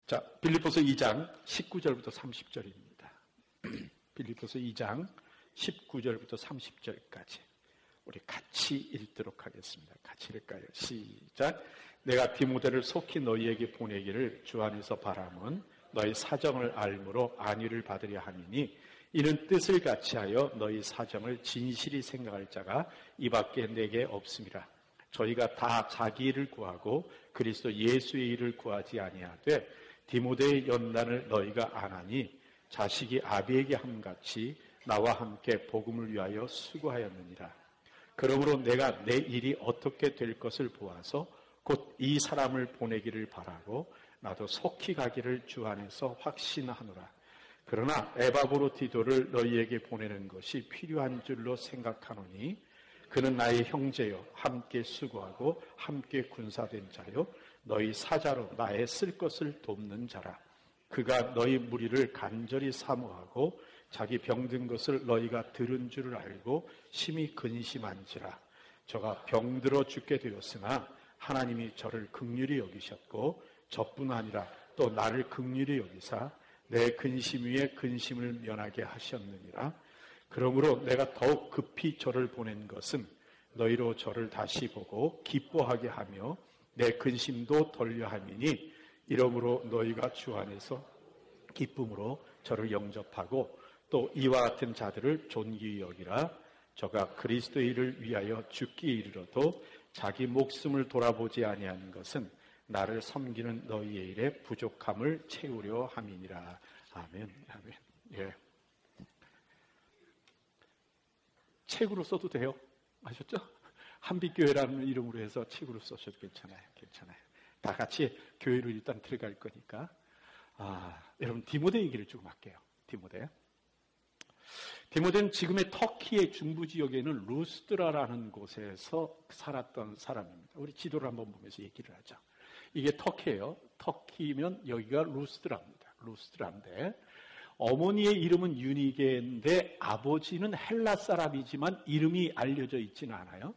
자, 빌립보서 2장 19절부터 30절입니다. 빌립보서 2장 19절부터 30절까지 우리 같이 읽도록 하겠습니다. 같이 읽을까요? 시작. 내가 디모데를 속히 너희에게 보내기를 주 안에서 바람은 너희 사정을 알므로 안위를 받으려 함이니 이는 뜻을 같이하여 너희 사정을 진실히 생각할 자가 이밖에 내게 없음이라. 저희가 다 자기 일을 구하고 그리스도 예수의 일을 구하지 아니하되 디모데의 연단을 너희가 안 하니 자식이 아비에게 함같이 나와 함께 복음을 위하여 수고하였느니라. 그러므로 내가 내 일이 어떻게 될 것을 보아서 곧 이 사람을 보내기를 바라고 나도 속히 가기를 주 안에서 확신하노라. 그러나 에바브로디도를 너희에게 보내는 것이 필요한 줄로 생각하노니 그는 나의 형제요 함께 수고하고 함께 군사된 자요 너희 사자로 나의 쓸 것을 돕는 자라. 그가 너희 무리를 간절히 사모하고 자기 병든 것을 너희가 들은 줄을 알고 심히 근심한지라. 저가 병들어 죽게 되었으나 하나님이 저를 긍휼히 여기셨고 저뿐 아니라 또 나를 긍휼히 여기사 내 근심 위에 근심을 면하게 하셨느니라. 그러므로 내가 더욱 급히 저를 보낸 것은 너희로 저를 다시 보고 기뻐하게 하며 내 근심도 덜려 함이니 이러므로 너희가 주 안에서 기쁨으로 저를 영접하고 또 이와 같은 자들을 존귀히 여기라. 저가 그리스도의 일을 위하여 죽기 이르러도 자기 목숨을 돌아보지 아니하는 것은 나를 섬기는 너희의 일에 부족함을 채우려 함이니라. 아멘. 아멘. 예. 책으로 써도 돼요. 아셨죠? 한빛교회라는 이름으로 해서 책으로 써셔도 괜찮아요. 괜찮아요. 다 같이 교회로 일단 들어갈 거니까. 여러분 디모데 얘기를 조금 할게요. 디모데는 지금의 터키의 중부 지역에는 루스드라라는 곳에서 살았던 사람입니다. 우리 지도를 한번 보면서 얘기를 하죠. 이게 터키예요. 터키면 여기가 루스드라입니다. 루스드라인데 어머니의 이름은 유니게인데 아버지는 헬라 사람이지만 이름이 알려져 있지는 않아요.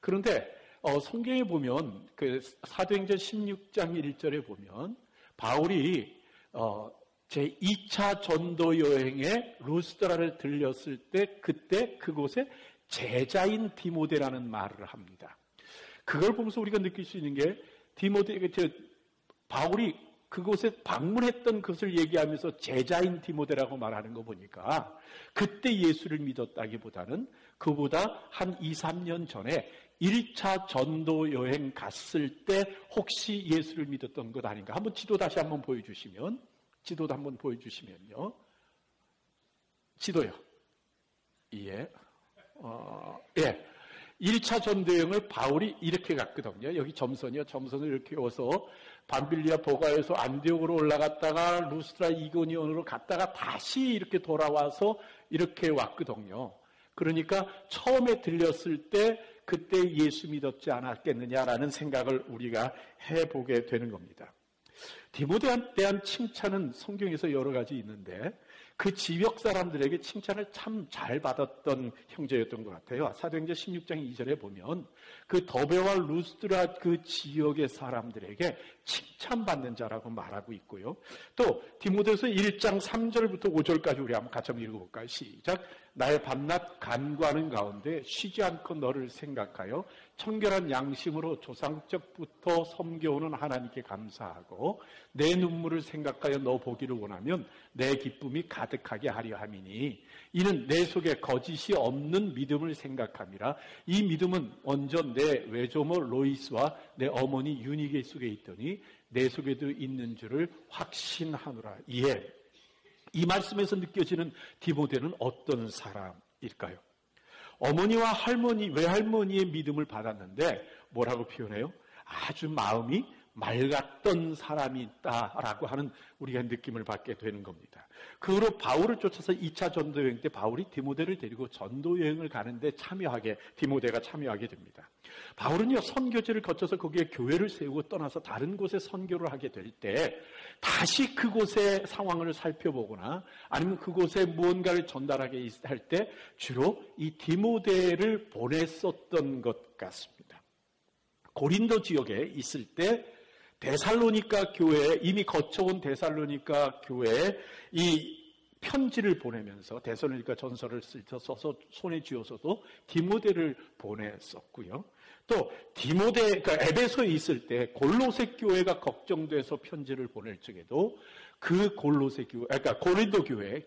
그런데 성경에 보면 그 사도행전 16장 1절에 보면 바울이 제2차 전도 여행에 루스드라를 들렸을 때 그때 그곳에 제자인 디모데라는 말을 합니다. 그걸 보면서 우리가 느낄 수 있는 게 바울이 그곳에 방문했던 것을 얘기하면서 제자인 디모데라고 말하는 거 보니까 그때 예수를 믿었다기보다는 그보다 한 2, 3년 전에 1차 전도 여행 갔을 때 혹시 예수를 믿었던 것 아닌가. 한번 지도 다시 한번 보여주시면요. 지도요. 예. 1차 전도여행을 바울이 이렇게 갔거든요. 여기 점선이요. 점선을 이렇게 오서 밤빌리아 보가에서 안디옥으로 올라갔다가 루스드라 이고니온으로 갔다가 다시 이렇게 돌아와서 이렇게 왔거든요. 그러니까 처음에 들렸을 때 그때 예수 믿었지 않았겠느냐라는 생각을 우리가 해보게 되는 겁니다. 디모데에 대한 칭찬은 성경에서 여러 가지 있는데 그 지역 사람들에게 칭찬을 참 잘 받았던 형제였던 것 같아요. 사도행전 16장 2절에 보면 그 더베와 루스드라 그 지역의 사람들에게 칭찬받는 자라고 말하고 있고요. 또 디모데서 1장 3절부터 5절까지 우리 한번 같이 한번 읽어볼까요? 시작. 나의 밤낮 간구하는 가운데 쉬지 않고 너를 생각하여 청결한 양심으로 조상적부터 섬겨오는 하나님께 감사하고 내 눈물을 생각하여 너 보기를 원하면 내 기쁨이 가득하게 하려 함이니 이는 내 속에 거짓이 없는 믿음을 생각함이라. 이 믿음은 먼저 내 외조모 로이스와 내 어머니 유니게 속에 있더니 내 속에도 있는 줄을 확신하노라. 이 말씀에서 느껴지는 디모데는 어떤 사람일까요? 어머니와 할머니, 외할머니의 믿음을 받았는데 뭐라고 표현해요? 아주 마음이 맑았던 사람이 있다라고 하는 우리가 느낌을 받게 되는 겁니다. 그 후로 바울을 쫓아서 2차 전도여행 때 바울이 디모데를 데리고 전도여행을 가는데 디모데가 참여하게 됩니다. 바울은요, 선교지를 거쳐서 거기에 교회를 세우고 떠나서 다른 곳에 선교를 하게 될 때 다시 그곳의 상황을 살펴보거나 아니면 그곳에 무언가를 전달하게 할 때 주로 이 디모데를 보냈었던 것 같습니다. 고린도 지역에 있을 때 데살로니가 교회에, 이미 거쳐온 데살로니가 교회에 이 편지를 보내면서 데살로니가 전서를 써서 손에 쥐어서도 디모데를 보냈었고요. 또 그러니까 에베소에 있을 때 골로새 교회가 걱정돼서 편지를 보낼 적에도 그 그러니까 고린도 교회에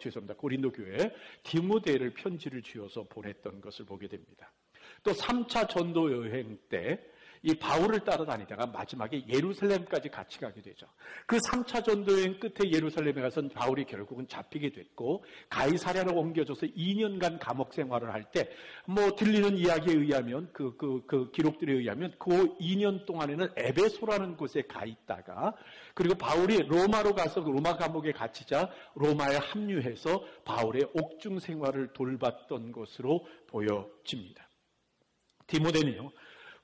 디모데를 편지를 쥐어서 보냈던 것을 보게 됩니다. 또 3차 전도 여행 때 이 바울을 따라다니다가 마지막에 예루살렘까지 같이 가게 되죠. 그 3차 전도여행 끝에 예루살렘에 가서 바울이 결국은 잡히게 됐고 가이사랴로 옮겨져서 2년간 감옥 생활을 할 때 들리는 이야기에 의하면 그 기록들에 의하면 그 2년 동안에는 에베소라는 곳에 가 있다가 그리고 바울이 로마로 가서 로마 감옥에 갇히자 로마에 합류해서 바울의 옥중 생활을 돌봤던 것으로 보여집니다. 디모데는요,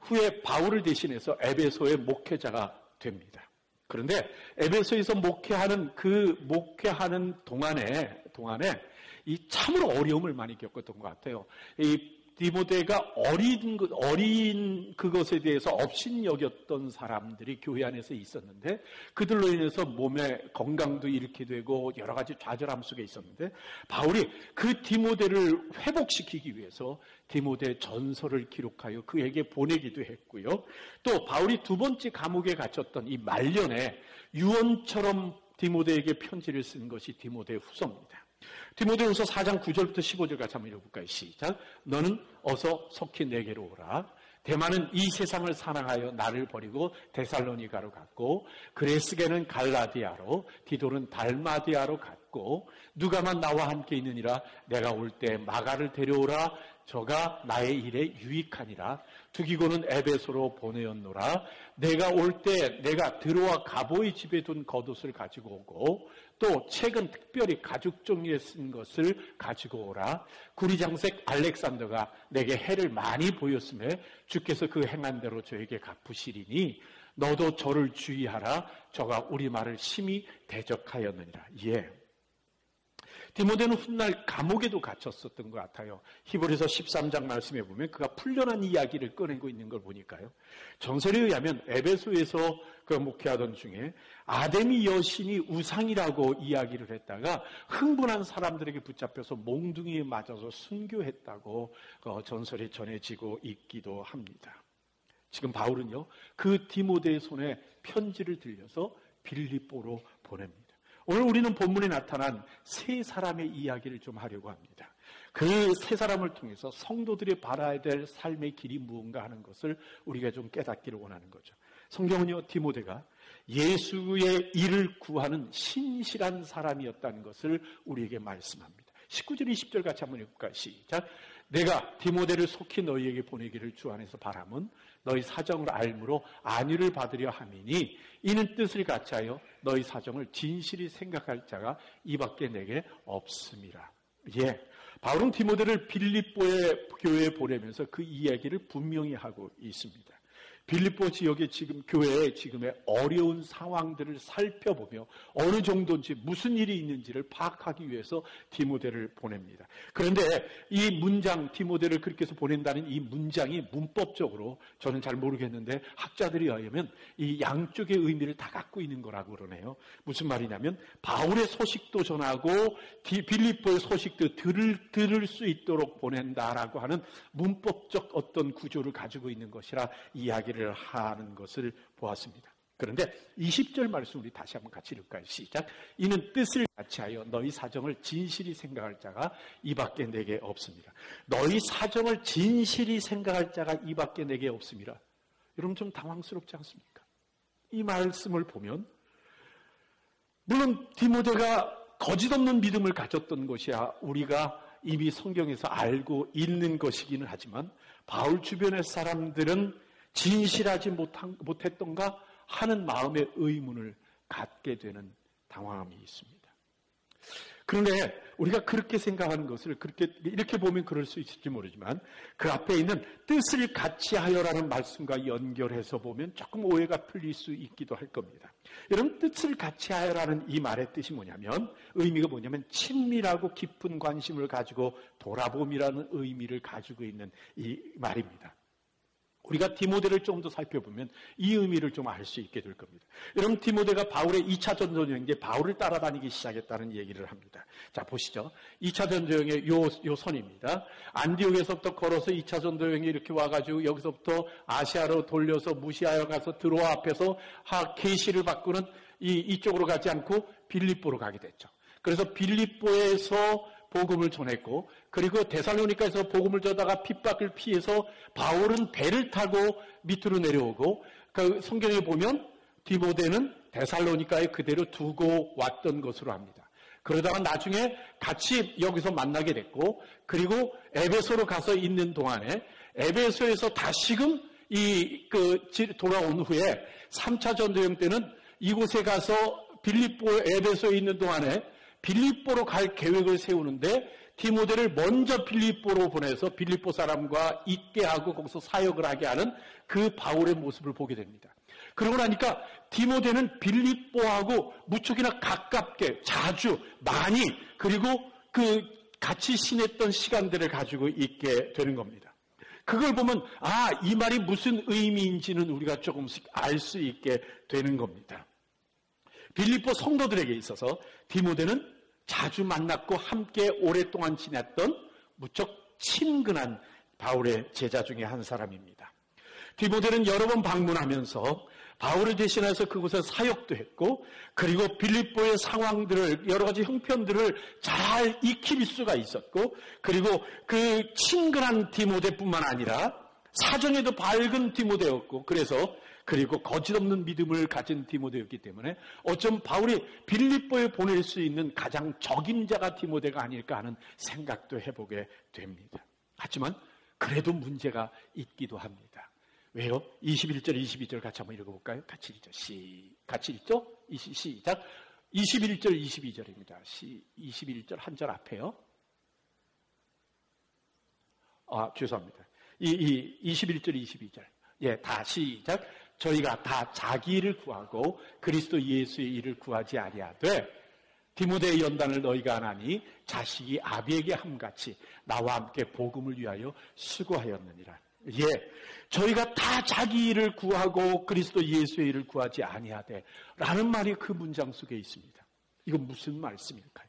후에 바울을 대신해서 에베소의 목회자가 됩니다. 그런데 에베소에서 목회하는 동안에 이 참으로 어려움을 많이 겪었던 것 같아요. 이 디모데가 어린 그것에 대해서 업신여겼던 사람들이 교회 안에서 있었는데 그들로 인해서 몸의 건강도 잃게 되고 여러 가지 좌절함 속에 있었는데 바울이 그 디모데를 회복시키기 위해서 디모데 전서를 기록하여 그에게 보내기도 했고요. 또 바울이 두 번째 감옥에 갇혔던 이 말년에 유언처럼 디모데에게 편지를 쓴 것이 디모데 후서입니다. 디모데후서 4장 9절부터 15절 같이 한번 읽어볼까요? 시작. 너는 어서 속히 내게로 오라. 데마는 이 세상을 사랑하여 나를 버리고 데살로니가로 갔고 그레스게는 갈라디아로 디도는 달마디아로 갔고 누가만 나와 함께 있느니라. 내가 올 때 마가를 데려오라. 저가 나의 일에 유익하니라. 두기고는 에베소로 보내었노라. 내가 올 때 내가 드로아 가보의 집에 둔 겉옷을 가지고 오고 또 책은 특별히 가죽 종이에 쓴 것을 가지고 오라. 구리장색 알렉산더가 내게 해를 많이 보였음에 주께서 그 행한 대로 저에게 갚으시리니 너도 저를 주의하라. 저가 우리 말을 심히 대적하였느니라. 예. 디모데는 훗날 감옥에도 갇혔었던 것 같아요. 히브리서 13장 말씀에 보면 그가 풀려난 이야기를 꺼내고 있는 걸 보니까요. 전설에 의하면 에베소에서 그 목회하던 중에 아데미 여신이 우상이라고 이야기를 했다가 흥분한 사람들에게 붙잡혀서 몽둥이에 맞아서 순교했다고 전설이 전해지고 있기도 합니다. 지금 바울은요, 그 디모데의 손에 편지를 들려서 빌립보로 보냅니다. 오늘 우리는 본문에 나타난 세 사람의 이야기를 좀 하려고 합니다. 그 세 사람을 통해서 성도들이 바라야 될 삶의 길이 무언가 하는 것을 우리가 좀 깨닫기를 원하는 거죠. 성경은요, 디모데가 예수의 일을 구하는 신실한 사람이었다는 것을 우리에게 말씀합니다. 19절 20절 같이 한번 읽을까요? 시작. 내가 디모데를 속히 너희에게 보내기를 주 안에서 바람은 너희 사정을 알므로 안위를 받으려 함이니 이는 뜻을 같이하여 너희 사정을 진실히 생각할 자가 이밖에 내게 없음이라. 예, 바울은 디모데를 빌립보의 교회에 보내면서 그 이야기를 분명히 하고 있습니다. 빌립보 지역의 교회의 지금의 어려운 상황들을 살펴보며 어느 정도인지 무슨 일이 있는지를 파악하기 위해서 디모데를 보냅니다. 그런데 이 문장, 디모데를 그렇게 해서 보낸다는 이 문장이 문법적으로 저는 잘 모르겠는데 학자들이 의하면 이 양쪽의 의미를 다 갖고 있는 거라고 그러네요. 무슨 말이냐면 바울의 소식도 전하고 빌립보의 소식도 들을 수 있도록 보낸다라고 하는 문법적 어떤 구조를 가지고 있는 것이라 이야기를 하는 것을 보았습니다. 그런데 20절 말씀 우리 다시 한번 같이 읽을까요? 시작. 이는 뜻을 같이하여 너희 사정을 진실히 생각할 자가 이밖에 내게 없습니다. 너희 사정을 진실히 생각할 자가 이밖에 내게 없습니다. 여러분 좀 당황스럽지 않습니까? 이 말씀을 보면 물론 디모데가 거짓없는 믿음을 가졌던 것이야 우리가 이미 성경에서 알고 있는 것이기는 하지만 바울 주변의 사람들은 진실하지 못했던가 하는 마음의 의문을 갖게 되는 당황함이 있습니다. 그런데 우리가 그렇게 생각하는 것을 이렇게 보면 그럴 수 있을지 모르지만 그 앞에 있는 뜻을 같이 하여라는 말씀과 연결해서 보면 조금 오해가 풀릴 수 있기도 할 겁니다. 여러분 뜻을 같이 하여라는 이 말의 뜻이 뭐냐면 의미가 뭐냐면 친밀하고 깊은 관심을 가지고 돌아봄이라는 의미를 가지고 있는 이 말입니다. 우리가 디모데를 좀 더 살펴보면 이 의미를 좀 알 수 있게 될 겁니다. 여러분, 디모데가 바울의 2차 전도여행 때 바울을 따라다니기 시작했다는 얘기를 합니다. 자, 보시죠. 2차 전도여행의 요 선입니다. 안디옥에서부터 걸어서 2차 전도여행이 이렇게 와가지고 여기서부터 아시아로 돌려서 무시아에 가서 드로아 앞에서 계시를 바꾸는 이쪽으로 가지 않고 빌립보로 가게 됐죠. 그래서 빌립보에서 복음을 전했고, 그리고 데살로니가에서 복음을 전하다가 핍박을 피해서 바울은 배를 타고 밑으로 내려오고, 그 성경에 보면 디모데는 데살로니가에 그대로 두고 왔던 것으로 합니다. 그러다가 나중에 같이 여기서 만나게 됐고, 그리고 에베소로 가서 있는 동안에 에베소에서 다시금 돌아온 후에 3차 전도여행 때는 이곳에 가서 빌립보 에베소에 있는 동안에 빌립보로 갈 계획을 세우는데 디모데를 먼저 빌립보로 보내서 빌립보 사람과 있게 하고 거기서 사역을 하게 하는 그 바울의 모습을 보게 됩니다. 그러고 나니까 디모데는 빌립보하고 무척이나 가깝게 자주 많이 그리고 같이 지냈던 시간들을 가지고 있게 되는 겁니다. 그걸 보면 이 말이 무슨 의미인지는 우리가 조금씩 알 수 있게 되는 겁니다. 빌립보 성도들에게 있어서 디모데는 자주 만났고 함께 오랫동안 지냈던 무척 친근한 바울의 제자 중에 한 사람입니다. 디모데는 여러 번 방문하면서 바울을 대신해서 그곳에 사역도 했고, 그리고 빌립보의 상황들을, 여러 가지 형편들을 잘 익힐 수가 있었고, 그리고 그 친근한 디모데뿐만 아니라 사정에도 밝은 디모데였고, 그리고 거짓없는 믿음을 가진 디모데였기 때문에 어쩜 바울이 빌립보에 보낼 수 있는 가장 적임자가 디모데가 아닐까 하는 생각도 해보게 됩니다. 하지만 그래도 문제가 있기도 합니다. 왜요? 21절, 22절 같이 한번 읽어볼까요? 같이 읽죠. 같이 읽죠? 시작. 21절, 22절입니다. 21절 한 절 앞에요. 죄송합니다. 21절, 22절. 예, 다 시작. 저희가 다 자기 일을 구하고 그리스도 예수의 일을 구하지 아니하되 디모데의 연단을 너희가 안 하니 자식이 아비에게 함같이 나와 함께 복음을 위하여 수고하였느니라. 예, 저희가 다 자기 일을 구하고 그리스도 예수의 일을 구하지 아니하되 라는 말이 그 문장 속에 있습니다. 이건 무슨 말씀일까요?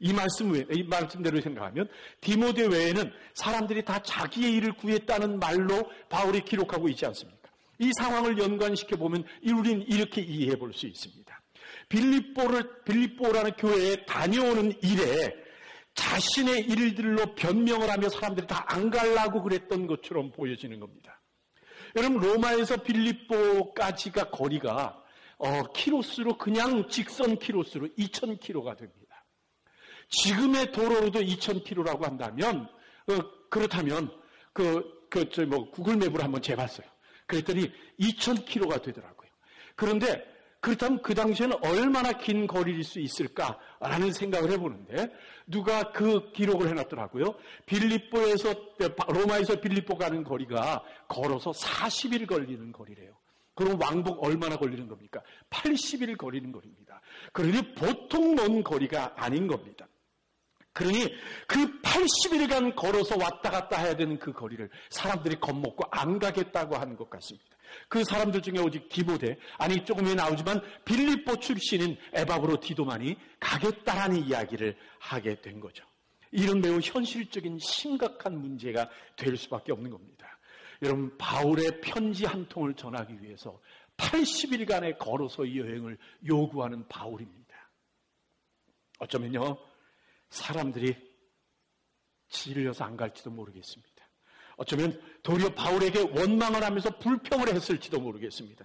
이 말씀대로 생각하면 디모데 외에는 사람들이 다 자기의 일을 구했다는 말로 바울이 기록하고 있지 않습니까? 이 상황을 연관시켜 보면 우리는 이렇게 이해해 볼 수 있습니다. 빌립보라는 교회에 다녀오는 일에 자신의 일들로 변명을 하며 사람들이 다 안 가려고 그랬던 것처럼 보여지는 겁니다. 여러분, 로마에서 빌립보까지가 거리가 키로수로 그냥 직선 키로수로 2,000km가 됩니다. 지금의 도로로도 2,000km라고 한다면 그렇다면 구글맵으로 한번 재봤어요. 그랬더니 2,000km가 되더라고요. 그런데 그렇다면 그 당시에는 얼마나 긴 거리일 수 있을까라는 생각을 해보는데 누가 그 기록을 해놨더라고요. 로마에서 빌립보 가는 거리가 걸어서 40일 걸리는 거리래요. 그럼 왕복 얼마나 걸리는 겁니까? 80일 걸리는 거리입니다. 그러니 보통 먼 거리가 아닌 겁니다. 그러니 그 80일간 걸어서 왔다 갔다 해야 되는 그 거리를 사람들이 겁먹고 안 가겠다고 하는 것 같습니다. 그 사람들 중에 오직 디모데, 조금이 나오지만 빌립보 출신인 에바브로 디도만이 가겠다라는 이야기를 하게 된 거죠. 이런 매우 현실적인 심각한 문제가 될 수밖에 없는 겁니다. 여러분, 바울의 편지 한 통을 전하기 위해서 80일간의 걸어서 여행을 요구하는 바울입니다. 어쩌면요, 사람들이 질려서 안 갈지도 모르겠습니다. 어쩌면 도리어 바울에게 원망을 하면서 불평을 했을지도 모르겠습니다.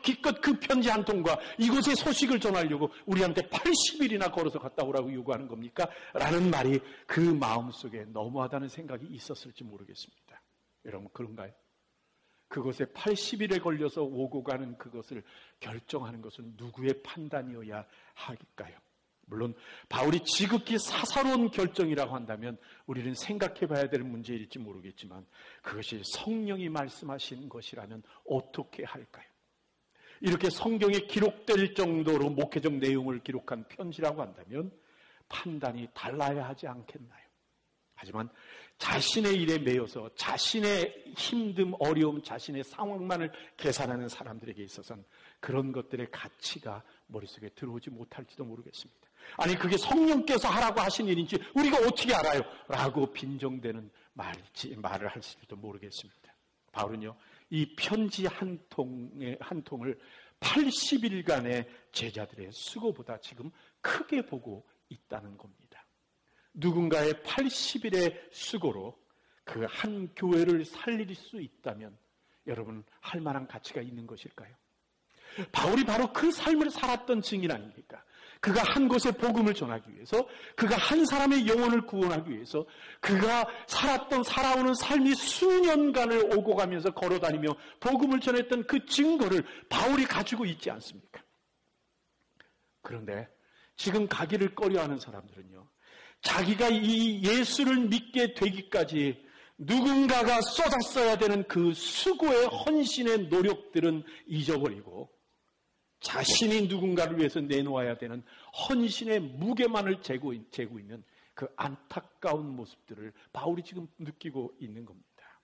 기껏 그 편지 한 통과 이곳의 소식을 전하려고 우리한테 80일이나 걸어서 갔다 오라고 요구하는 겁니까? 라는 말이 그 마음속에 너무하다는 생각이 있었을지 모르겠습니다. 여러분, 그런가요? 그곳에 80일에 걸려서 오고 가는 그것을 결정하는 것은 누구의 판단이어야 할까요? 물론 바울이 지극히 사사로운 결정이라고 한다면 우리는 생각해 봐야 될 문제일지 모르겠지만 그것이 성령이 말씀하신 것이라면 어떻게 할까요? 이렇게 성경에 기록될 정도로 목회적 내용을 기록한 편지라고 한다면 판단이 달라야 하지 않겠나요? 하지만 자신의 일에 매여서 자신의 힘듦, 어려움, 자신의 상황만을 계산하는 사람들에게 있어서는 그런 것들의 가치가 머릿속에 들어오지 못할지도 모르겠습니다. 아니 그게 성령께서 하라고 하신 일인지 우리가 어떻게 알아요? 라고 빈정대는 말을 할지도 모르겠습니다. 바울은요, 이 편지 한 통을 80일간의 제자들의 수고보다 지금 크게 보고 있다는 겁니다. 누군가의 80일의 수고로 그 한 교회를 살릴 수 있다면 여러분 할 만한 가치가 있는 것일까요? 바울이 바로 그 삶을 살았던 증인 아닙니까? 그가 한 곳에 복음을 전하기 위해서, 그가 한 사람의 영혼을 구원하기 위해서, 그가 살아오는 삶이 수년간을 오고 가면서 걸어다니며 복음을 전했던 그 증거를 바울이 가지고 있지 않습니까? 그런데 지금 가기를 꺼려하는 사람들은요, 자기가 이 예수를 믿게 되기까지 누군가가 쏟았어야 되는 그 수고의 헌신의 노력들은 잊어버리고 자신이 누군가를 위해서 내놓아야 되는 헌신의 무게만을 재고 있는 그 안타까운 모습들을 바울이 지금 느끼고 있는 겁니다.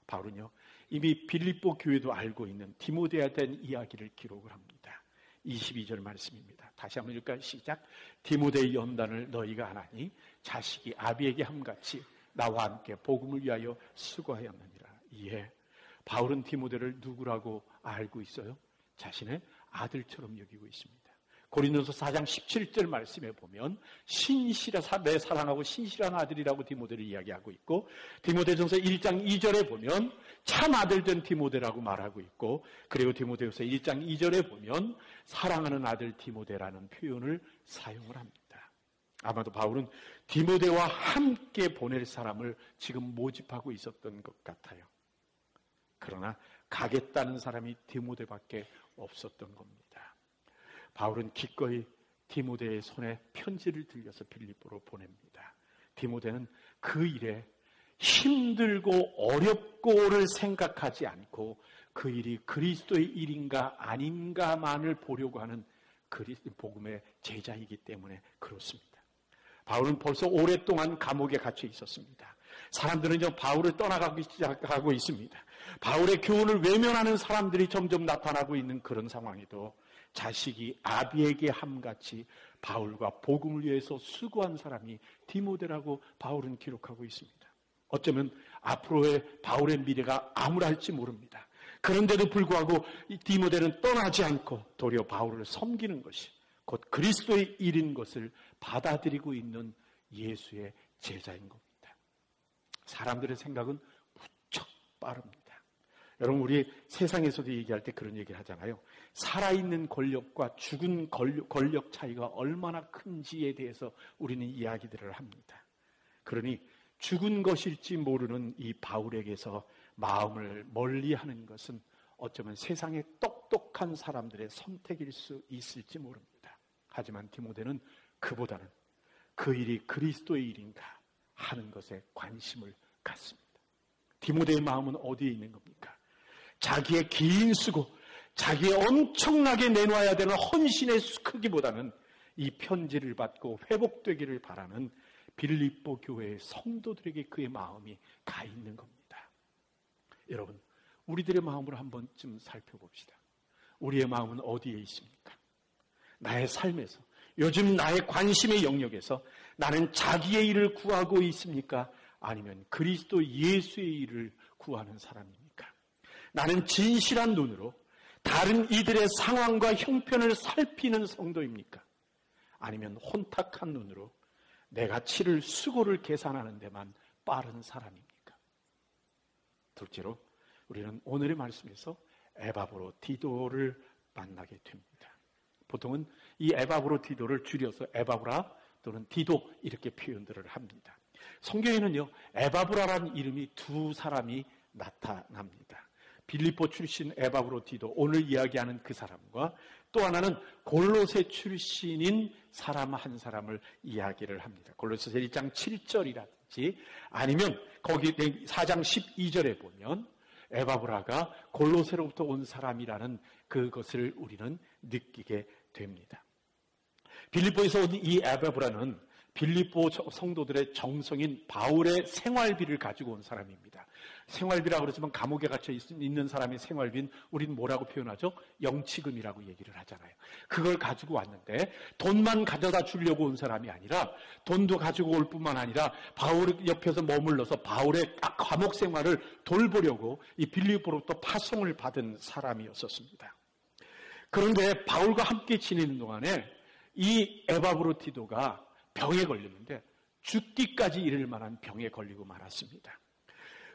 바울은요, 이미 빌립보 교회도 알고 있는 디모데에 대한 이야기를 기록을 합니다. 22절 말씀입니다. 다시 한번 읽을까요? 시작. 디모데의 연단을 너희가 안 하니 자식이 아비에게 함같이 나와 함께 복음을 위하여 수고하였느니라. 이에 바울은 디모데를 누구라고 알고 있어요? 자신의 아들처럼 여기고 있습니다. 고린도서 4장 17절 말씀에 보면 내 사랑하고 신실한 아들이라고 디모데를 이야기하고 있고, 디모데전서 1장 2절에 보면 참 아들된 디모데라고 말하고 있고, 그리고 디모데후서 1장 2절에 보면 사랑하는 아들 디모데라는 표현을 사용을 합니다. 아마도 바울은 디모데와 함께 보낼 사람을 지금 모집하고 있었던 것 같아요. 그러나 가겠다는 사람이 디모데밖에 없었던 겁니다. 바울은 기꺼이 디모데의 손에 편지를 들려서 빌립보로 보냅니다. 디모데는 그 일에 힘들고 어렵고를 생각하지 않고 그 일이 그리스도의 일인가 아닌가만을 보려고 하는 복음의 제자이기 때문에 그렇습니다. 바울은 벌써 오랫동안 감옥에 갇혀 있었습니다. 사람들은 바울을 떠나가기 시작하고 있습니다. 바울의 교훈을 외면하는 사람들이 점점 나타나고 있는 그런 상황에도 자식이 아비에게 함같이 바울과 복음을 위해서 수고한 사람이 디모데라고 바울은 기록하고 있습니다. 어쩌면 앞으로의 바울의 미래가 암울할지 모릅니다. 그런데도 불구하고 이 디모데는 떠나지 않고 도리어 바울을 섬기는 것이 곧 그리스도의 일인 것을 받아들이고 있는 예수의 제자인 겁니다. 사람들의 생각은 무척 빠릅니다. 여러분, 우리 세상에서도 얘기할 때 그런 얘기를 하잖아요. 살아있는 권력과 죽은 권력 차이가 얼마나 큰지에 대해서 우리는 이야기들을 합니다. 그러니 죽은 것일지 모르는 이 바울에게서 마음을 멀리하는 것은 어쩌면 세상의 똑똑한 사람들의 선택일 수 있을지 모릅니다. 하지만 디모데는 그보다는 그 일이 그리스도의 일인가 하는 것에 관심을 갖습니다. 디모데의 마음은 어디에 있는 겁니까? 자기의 긴 수고, 자기의 엄청나게 내놓아야 되는 헌신의 크기보다는 이 편지를 받고 회복되기를 바라는 빌립보 교회의 성도들에게 그의 마음이 가 있는 겁니다. 여러분, 우리들의 마음을 한 번쯤 살펴봅시다. 우리의 마음은 어디에 있습니까? 나의 삶에서, 요즘 나의 관심의 영역에서 나는 자기의 일을 구하고 있습니까? 아니면 그리스도 예수의 일을 구하는 사람입니까? 나는 진실한 눈으로 다른 이들의 상황과 형편을 살피는 성도입니까? 아니면 혼탁한 눈으로 내가 치를 수고를 계산하는 데만 빠른 사람입니까? 둘째로 우리는 오늘의 말씀에서 에바브로디도를 만나게 됩니다. 보통은 이 에바브로디도를 줄여서 에바브라 또는 디도 이렇게 표현들을 합니다. 성경에는요, 에바브라라는 이름이 두 사람이 나타납니다. 빌립보 출신 에바브로디도, 오늘 이야기하는 그 사람과 또 하나는 골로새 출신인 사람 한 사람을 이야기를 합니다. 골로새서 1장 7절이라든지 아니면 거기 4장 12절에 보면 에바브라가 골로새로부터 온 사람이라는 그것을 우리는 느끼게 됩니다. 빌립보에서 온 이 에바브라는 빌립보 성도들의 정성인 바울의 생활비를 가지고 온 사람입니다. 생활비라고 그러지만 감옥에 갇혀 있는 사람의 생활비는 우리는 뭐라고 표현하죠? 영치금이라고 얘기를 하잖아요. 그걸 가지고 왔는데 돈만 가져다 주려고 온 사람이 아니라 돈도 가지고 올 뿐만 아니라 바울 옆에서 머물러서 바울의 감옥 생활을 돌보려고 이 빌립보로부터 파송을 받은 사람이었었습니다. 그런데 바울과 함께 지내는 동안에 이 에바브로티도가 병에 걸렸는데 죽기까지 이를 만한 병에 걸리고 말았습니다.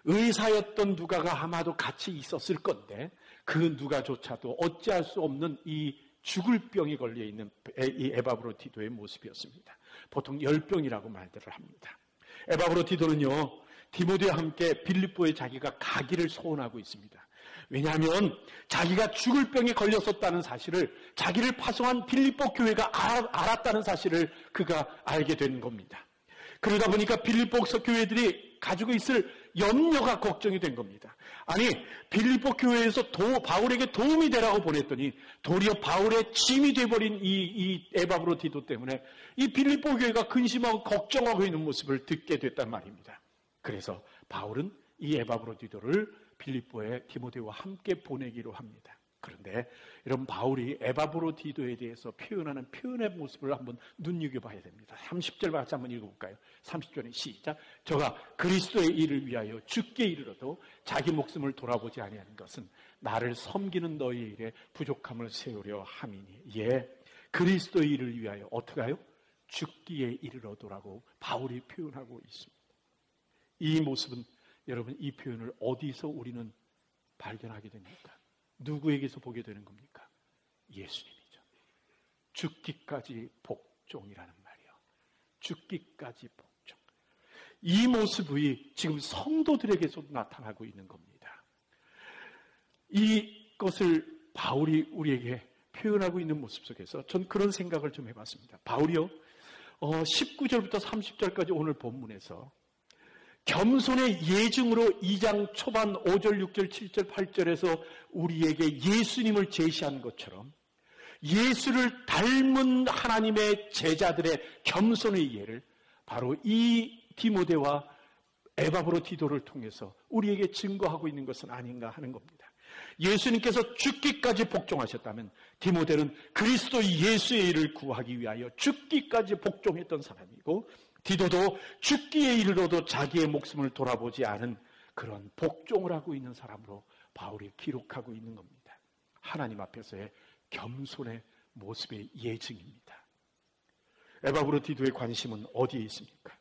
의사였던 누가가 아마도 같이 있었을 건데 그 누가조차도 어찌할 수 없는 이 죽을 병에 걸려있는 이 에바브로티도의 모습이었습니다. 보통 열병이라고 말들을 합니다. 에바브로티도는요, 디모데와 함께 빌립보에 자기가 가기를 소원하고 있습니다. 왜냐하면 자기가 죽을 병에 걸렸었다는 사실을 자기를 파송한 빌립보 교회가 알았다는 사실을 그가 알게 된 겁니다. 그러다 보니까 빌립보 교회들이 가지고 있을 염려가 걱정이 된 겁니다. 아니, 빌립보 교회에서 바울에게 도움이 되라고 보냈더니 도리어 바울의 짐이 돼버린 이 에바브로티도 때문에 이 빌립보 교회가 근심하고 걱정하고 있는 모습을 듣게 됐단 말입니다. 그래서 바울은 이 에바브로티도를 빌립보에 디모데와 함께 보내기로 합니다. 그런데 여러분, 바울이 에바브로티도에 대해서 표현하는 표현의 모습을 한번 눈여겨봐야 됩니다. 30절 같이 한번 읽어볼까요? 30절에 시작. 저가 그리스도의 일을 위하여 죽게 이르러도 자기 목숨을 돌아보지 아니하는 것은 나를 섬기는 너희의 일에 부족함을 세우려 함이니. 예, 그리스도의 일을 위하여 어떻게 하요? 죽기에 이르러도라고 바울이 표현하고 있습니다. 이 모습은 여러분, 이 표현을 어디서 우리는 발견하게 됩니까? 누구에게서 보게 되는 겁니까? 예수님이죠. 죽기까지 복종이라는 말이요. 죽기까지 복종. 이 모습이 지금 성도들에게서도 나타나고 있는 겁니다. 이것을 바울이 우리에게 표현하고 있는 모습 속에서 전 그런 생각을 좀 해봤습니다. 바울이요, 19절부터 30절까지 오늘 본문에서 겸손의 예증으로 2장 초반 5절, 6절, 7절, 8절에서 우리에게 예수님을 제시한 것처럼 예수를 닮은 하나님의 제자들의 겸손의 예를 바로 이 디모데와 에바브로티도를 통해서 우리에게 증거하고 있는 것은 아닌가 하는 겁니다. 예수님께서 죽기까지 복종하셨다면 디모데는 그리스도 예수의 일을 구하기 위하여 죽기까지 복종했던 사람이고, 디도도 죽기에 이르러도 자기의 목숨을 돌아보지 않은 그런 복종을 하고 있는 사람으로 바울이 기록하고 있는 겁니다. 하나님 앞에서의 겸손의 모습의 예증입니다. 에바브로티도의 관심은 어디에 있습니까?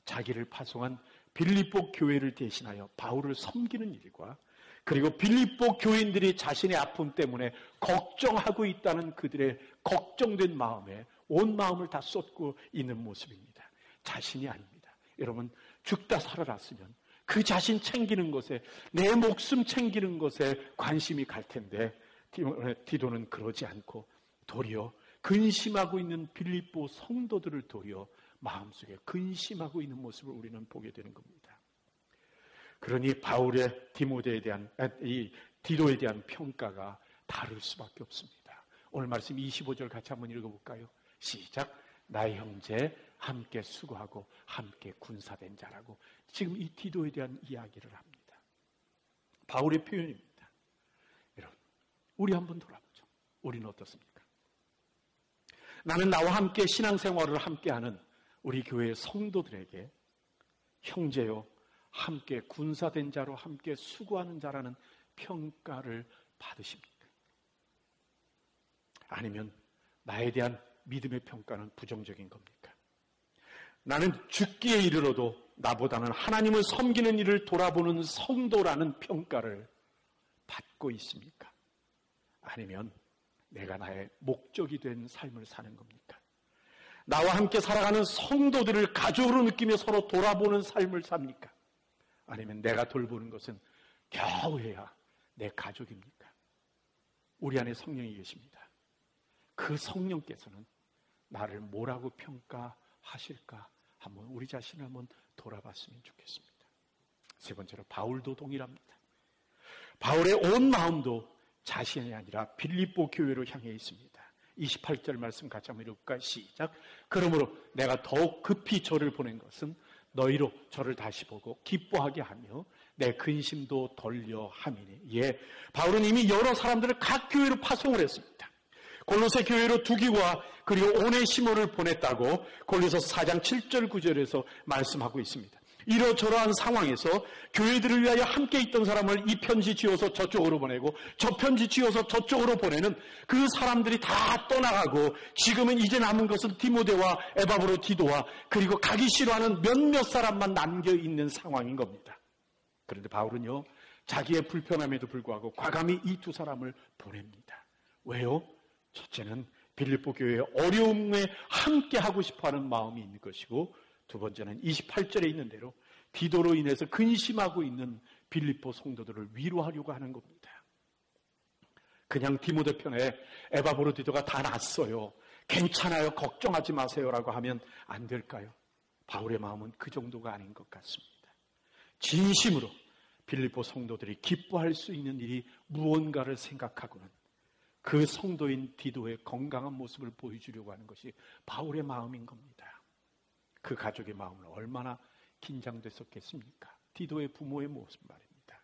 자기를 파송한 빌립보 교회를 대신하여 바울을 섬기는 일과, 그리고 빌립보 교인들이 자신의 아픔 때문에 걱정하고 있다는 그들의 걱정된 마음에 온 마음을 다 쏟고 있는 모습입니다. 자신이 아닙니다. 여러분, 죽다 살아났으면 그 자신 챙기는 것에, 내 목숨 챙기는 것에 관심이 갈 텐데 디도는 그러지 않고 도리어 근심하고 있는 빌립보 성도들을 도리어 마음속에 근심하고 있는 모습을 우리는 보게 되는 겁니다. 그러니 바울의 디도에 대한 평가가 다를 수밖에 없습니다. 오늘 말씀 25절 같이 한번 읽어볼까요? 시작. 나의 형제, 함께 수고하고 함께 군사된 자라고 지금 이 디도에 대한 이야기를 합니다. 바울의 표현입니다. 여러분, 우리 한번 돌아보죠. 우리는 어떻습니까? 나는 나와 함께 신앙생활을 함께하는 우리 교회의 성도들에게 형제요, 함께 군사된 자로 함께 수고하는 자라는 평가를 받으십니까? 아니면 나에 대한 믿음의 평가는 부정적인 겁니까? 나는 죽기에 이르러도 나보다는 하나님을 섬기는 일을 돌아보는 성도라는 평가를 받고 있습니까? 아니면 내가 나의 목적이 된 삶을 사는 겁니까? 나와 함께 살아가는 성도들을 가족으로 느끼며 서로 돌아보는 삶을 삽니까? 아니면 내가 돌보는 것은 겨우해야 내 가족입니까? 우리 안에 성령이 계십니다. 그 성령께서는 나를 뭐라고 평가하실까? 한번 우리 자신을 한번 돌아봤으면 좋겠습니다. 세 번째로 바울도 동일합니다. 바울의 온 마음도 자신이 아니라 빌립보 교회로 향해 있습니다. 28절 말씀 같이 한번 읽을까요? 시작. 그러므로 내가 더욱 급히 저를 보낸 것은 너희로 저를 다시 보고 기뻐하게 하며 내 근심도 돌려 함이니. 예, 바울은 이미 여러 사람들을 각 교회로 파송을 했습니다. 골로새 교회로 두기와 그리고 오네시모를 보냈다고 골로새서 4장 7절 9절에서 말씀하고 있습니다. 이러저러한 상황에서 교회들을 위하여 함께 있던 사람을 이 편지 지어서 저쪽으로 보내고 저 편지 지어서 저쪽으로 보내는 그 사람들이 다 떠나가고 지금은 이제 남은 것은 디모데와 에바브로 디도와 그리고 가기 싫어하는 몇몇 사람만 남겨있는 상황인 겁니다. 그런데 바울은요, 자기의 불편함에도 불구하고 과감히 이 두 사람을 보냅니다. 왜요? 첫째는 빌립보 교회의 어려움에 함께 하고 싶어하는 마음이 있는 것이고, 두 번째는 28절에 있는 대로 디도로 인해서 근심하고 있는 빌립보 성도들을 위로하려고 하는 겁니다. 그냥 디모데 편에 에바브로 디도가 다 났어요, 괜찮아요, 걱정하지 마세요라고 하면 안 될까요? 바울의 마음은 그 정도가 아닌 것 같습니다. 진심으로 빌립보 성도들이 기뻐할 수 있는 일이 무언가를 생각하고는 그 성도인 디도의 건강한 모습을 보여주려고 하는 것이 바울의 마음인 겁니다. 그 가족의 마음은 얼마나 긴장됐었겠습니까? 디도의 부모의 모습 말입니다.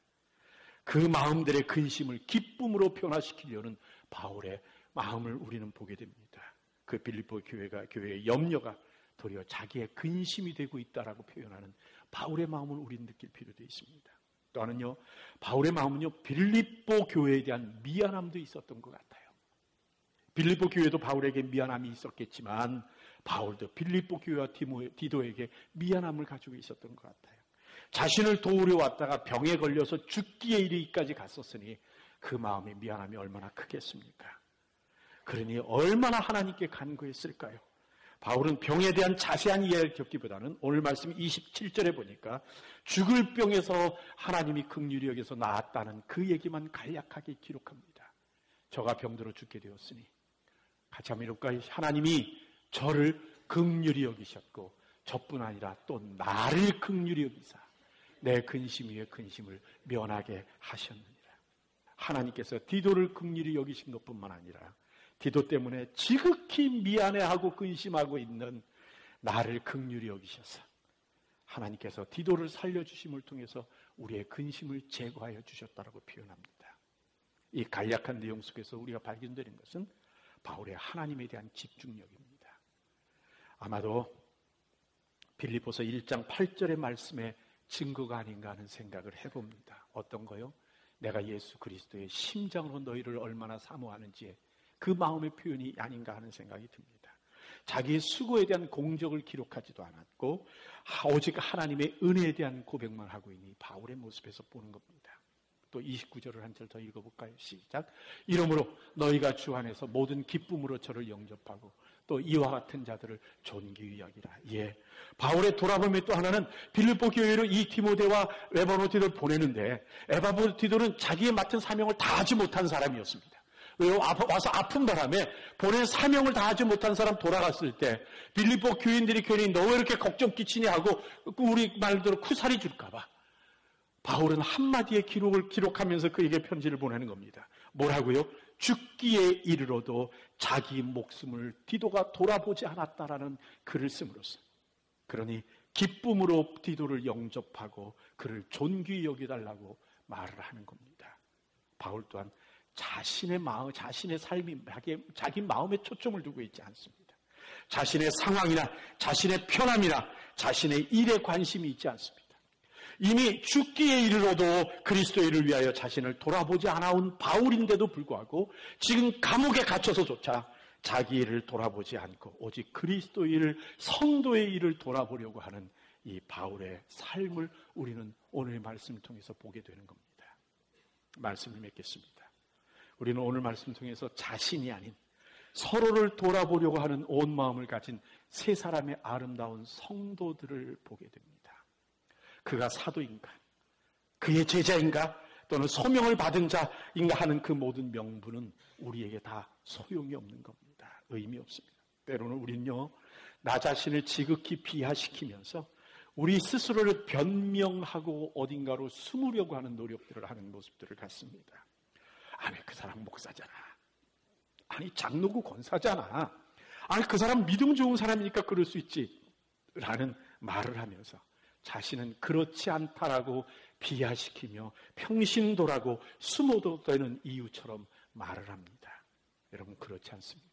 그 마음들의 근심을 기쁨으로 변화시키려는 바울의 마음을 우리는 보게 됩니다. 그 빌립보 교회의 염려가 도리어 자기의 근심이 되고 있다라고 표현하는 바울의 마음을 우리는 느낄 필요도 있습니다. 또 하나는요, 바울의 마음은요, 빌립보 교회에 대한 미안함도 있었던 것 같아요. 빌립보 교회도 바울에게 미안함이 있었겠지만 바울도 빌립보 교회와 디도에게 미안함을 가지고 있었던 것 같아요. 자신을 도우려 왔다가 병에 걸려서 죽기에 이르기까지 갔었으니 그 마음의 미안함이 얼마나 크겠습니까? 그러니 얼마나 하나님께 간구했을까요? 바울은 병에 대한 자세한 이해를 듣기보다는 오늘 말씀 27절에 보니까 죽을 병에서 하나님이 긍휼히 여겨서 나았다는 그 얘기만 간략하게 기록합니다. 저가 병들어 죽게 되었으니 같이 한번 읽을까요? 하나님이 저를 긍휼히 여기셨고 저뿐 아니라 또 나를 긍휼히 여기사 내 근심 위에 근심을 면하게 하셨느니라. 하나님께서 디도를 긍휼히 여기신 것뿐만 아니라 디도 때문에 지극히 미안해하고 근심하고 있는 나를 긍휼히 여기셔서 하나님께서 디도를 살려주심을 통해서 우리의 근심을 제거하여 주셨다라고 표현합니다. 이 간략한 내용 속에서 우리가 발견되는 것은 바울의 하나님에 대한 집중력입니다. 아마도 빌립보서 1장 8절의 말씀의 증거가 아닌가 하는 생각을 해봅니다. 어떤 거요? 내가 예수 그리스도의 심장으로 너희를 얼마나 사모하는지에 그 마음의 표현이 아닌가 하는 생각이 듭니다. 자기의 수고에 대한 공적을 기록하지도 않았고 오직 하나님의 은혜에 대한 고백만 하고 있는 바울의 모습에서 보는 겁니다. 또 29절을 한 절 더 읽어볼까요? 시작. 이러므로 너희가 주 안에서 모든 기쁨으로 저를 영접하고 또 이와 같은 자들을 존귀히 여기라. 예, 바울의 돌아봄의 또 하나는 빌립보 교회로 이 디모데와 에바브로 디도를 보내는데 에바브로 디도는 자기의 맡은 사명을 다하지 못한 사람이었습니다. 왜요? 와서 아픈 바람에 보낸 사명을 다하지 못한 사람 돌아갔을 때 빌립보 교인들이 괜히 너 왜 이렇게 걱정 끼치냐 하고 우리 말대로 쿠사리 줄까 봐 바울은 한마디의 기록하면서 그에게 편지를 보내는 겁니다. 뭐라고요? 죽기에 이르러도 자기 목숨을 디도가 돌아보지 않았다라는 글을 씀으로써 그러니 기쁨으로 디도를 영접하고 그를 존귀히 여겨달라고 말을 하는 겁니다. 바울 또한 자신의 마음, 자신의 삶이 자기 마음에 초점을 두고 있지 않습니다. 자신의 상황이나 자신의 편함이나 자신의 일에 관심이 있지 않습니다. 이미 죽기에 이르러도 그리스도의 일을 위하여 자신을 돌아보지 않아온 바울인데도 불구하고 지금 감옥에 갇혀서조차 자기 일을 돌아보지 않고 오직 그리스도의 일을, 성도의 일을 돌아보려고 하는 이 바울의 삶을 우리는 오늘의 말씀을 통해서 보게 되는 겁니다. 말씀을 맺겠습니다. 우리는 오늘 말씀 통해서 자신이 아닌 서로를 돌아보려고 하는 온 마음을 가진 세 사람의 아름다운 성도들을 보게 됩니다. 그가 사도인가, 그의 제자인가, 또는 소명을 받은 자인가 하는 그 모든 명분은 우리에게 다 소용이 없는 겁니다. 의미 없습니다. 때로는 우리는요, 나 자신을 지극히 비하시키면서 우리 스스로를 변명하고 어딘가로 숨으려고 하는 노력들을 하는 모습들을 갖습니다. 왜 그 사람 목사잖아. 아니, 장로고 권사잖아. 아니, 그 사람 믿음 좋은 사람이니까 그럴 수 있지. 라는 말을 하면서 자신은 그렇지 않다라고 비하시키며 평신도라고 숨어도 되는 이유처럼 말을 합니다. 여러분, 그렇지 않습니다.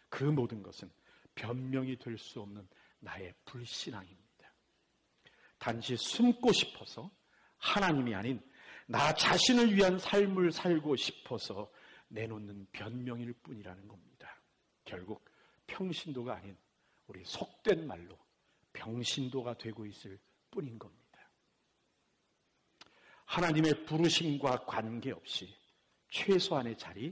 그 모든 것은 변명이 될 수 없는 나의 불신앙입니다. 단지 숨고 싶어서 하나님이 아닌 나 자신을 위한 삶을 살고 싶어서 내놓는 변명일 뿐이라는 겁니다. 결국 평신도가 아닌 우리 속된 말로 병신도가 되고 있을 뿐인 겁니다. 하나님의 부르심과 관계없이 최소한의 자리,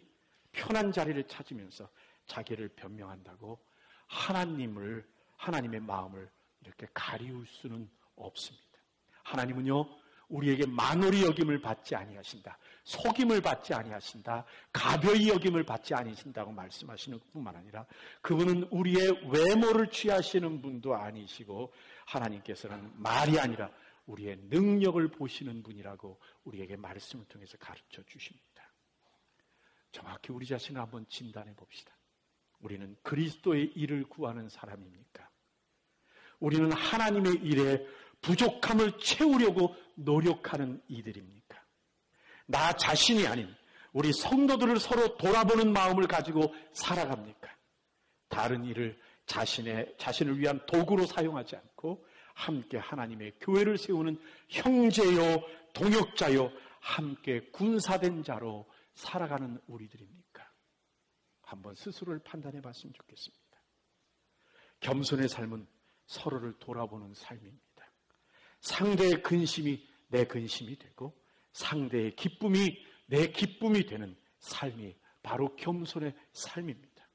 편한 자리를 찾으면서 자기를 변명한다고 하나님의 마음을 이렇게 가리울 수는 없습니다. 하나님은요, 우리에게 만홀히 여김을 받지 아니하신다. 속임을 받지 아니하신다. 가벼이 여김을 받지 아니하신다고 말씀하시는 뿐만 아니라 그분은 우리의 외모를 취하시는 분도 아니시고 하나님께서는 말이 아니라 우리의 능력을 보시는 분이라고 우리에게 말씀을 통해서 가르쳐 주십니다. 정확히 우리 자신을 한번 진단해 봅시다. 우리는 그리스도의 일을 구하는 사람입니까? 우리는 하나님의 일에 부족함을 채우려고 노력하는 이들입니까? 나 자신이 아닌 우리 성도들을 서로 돌아보는 마음을 가지고 살아갑니까? 다른 일을 자신을 위한 도구로 사용하지 않고 함께 하나님의 교회를 세우는 형제요, 동역자요, 함께 군사된 자로 살아가는 우리들입니까? 한번 스스로를 판단해 봤으면 좋겠습니다. 겸손의 삶은 서로를 돌아보는 삶입니다. 상대의 근심이 내 근심이 되고 상대의 기쁨이 내 기쁨이 되는 삶이 바로 겸손의 삶입니다.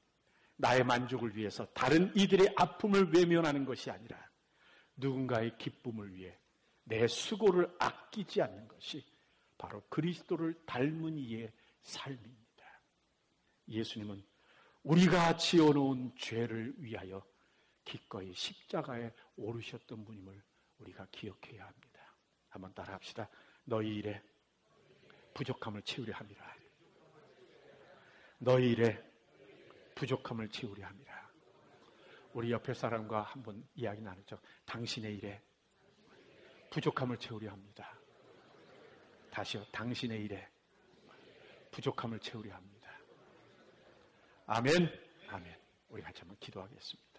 나의 만족을 위해서 다른 이들의 아픔을 외면하는 것이 아니라 누군가의 기쁨을 위해 내 수고를 아끼지 않는 것이 바로 그리스도를 닮은 이의 삶입니다. 예수님은 우리가 지어놓은 죄를 위하여 기꺼이 십자가에 오르셨던 분임을 우리가 기억해야 합니다. 한번 따라합시다. 너희 일에 부족함을 채우려 함이라. 너희 일에 부족함을 채우려 함이라. 우리 옆에 사람과 한번 이야기 나누죠. 당신의 일에 부족함을 채우려 합니다. 다시요. 당신의 일에 부족함을 채우려 합니다. 아멘. 아멘. 우리 같이 한번 기도하겠습니다.